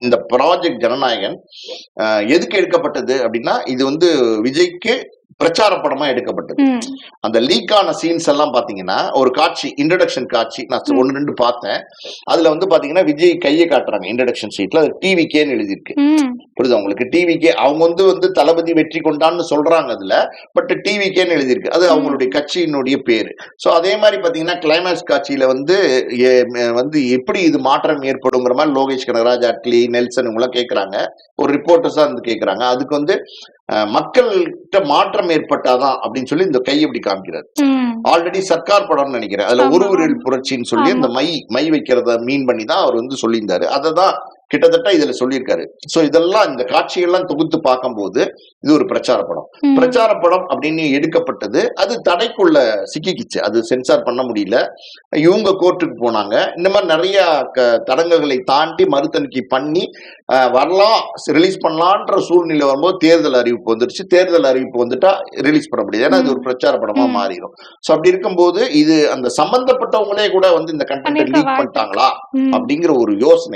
இந்த ப்ராஜெக்ட் ஜனநாயகன் எதுக்கு எடுக்கப்பட்டது அப்படின்னா, இது வந்து விஜய்க்கு பிரச்சார படமா எடுக்கப்பட்டது. அந்த லீக்கான சீன்ஸ் எல்லாம் பாத்தீங்கன்னா, ஒரு காட்சி, இன்ட்ரடக்ஷன் காட்சி நான் 1-2 பார்த்தேன். அதுல வந்து பாத்தீங்கன்னா விஜய் கையை காட்டுறாங்க இன்ட்ரடக்ஷன் சீட்ல. அது டிவிகேன்னு எழுதியிருக்கு. புரியுதா உங்களுக்கு? டிவிகே அவங்க வந்து தளபதி வெற்றி கொண்டான்னு சொல்றாங்க அதுல, பட் டிவிகேன்னு எழுதியிருக்கு. அது அவங்களுடைய கட்சியினுடைய பேரு. சோ அதே மாதிரி பாத்தீங்கன்னா கிளைமேக்ஸ் காட்சியில வந்து எப்படி இது மாற்றம் ஏற்படுங்கிற மாதிரி லோகேஷ் கனகராஜ், அட்லி, நெல்சன் இவங்க கேட்கறாங்க. ஒரு ரிப்போர்ட்டர்ஸா வந்து கேட்கறாங்க. அதுக்கு வந்து மக்கள்கிட்ட மாற்றம் ஏற்பட்டாதான் அப்படின்னு சொல்லி இந்த கை எப்படி காமிக்கிறார். ஆல்ரெடி சர்க்கார் படம்னு நினைக்கிறேன். அதுல ஒரு விரல் புரட்சின்னு சொல்லி இந்த மை வைக்கிறத மீன் பண்ணி தான் அவர் வந்து சொல்லியிருந்தாரு. அததான் கிட்டத்தட்ட இதுல சொல்லியிருக்காரு. சோ இதெல்லாம் இந்த காட்சிகள்லாம் தொகுத்து பார்க்கும்போது இது ஒரு பிரச்சார படம். பிரச்சார படம் அப்படின்னு எடுக்கப்பட்டது. அது தடைக்குள்ள சிக்கிக்கிச்சு. அது சென்சார் பண்ண முடியல. இவங்க கோர்ட்டுக்கு போனாங்க. இந்த மாதிரி நிறைய தடங்கல்களை தாண்டி மறுதணிக்கை பண்ணி வரலாம், ரிலீஸ் பண்ணலான்ற சூழ்நிலை வரும்போது தேர்தல் அறிவிப்பு வந்துருச்சு. தேர்தல் அறிவிப்பு வந்துட்டா ரிலீஸ் பண்ண முடியாது. ஏன்னா இது ஒரு பிரச்சார படமா மாறிடும். சோ அப்படி இருக்கும்போது இது அந்த சம்பந்தப்பட்டவங்களே கூட வந்து இந்த கண்டென்ட் லீக் பண்ணிட்டாங்களா அப்படிங்கிற ஒரு யோசனை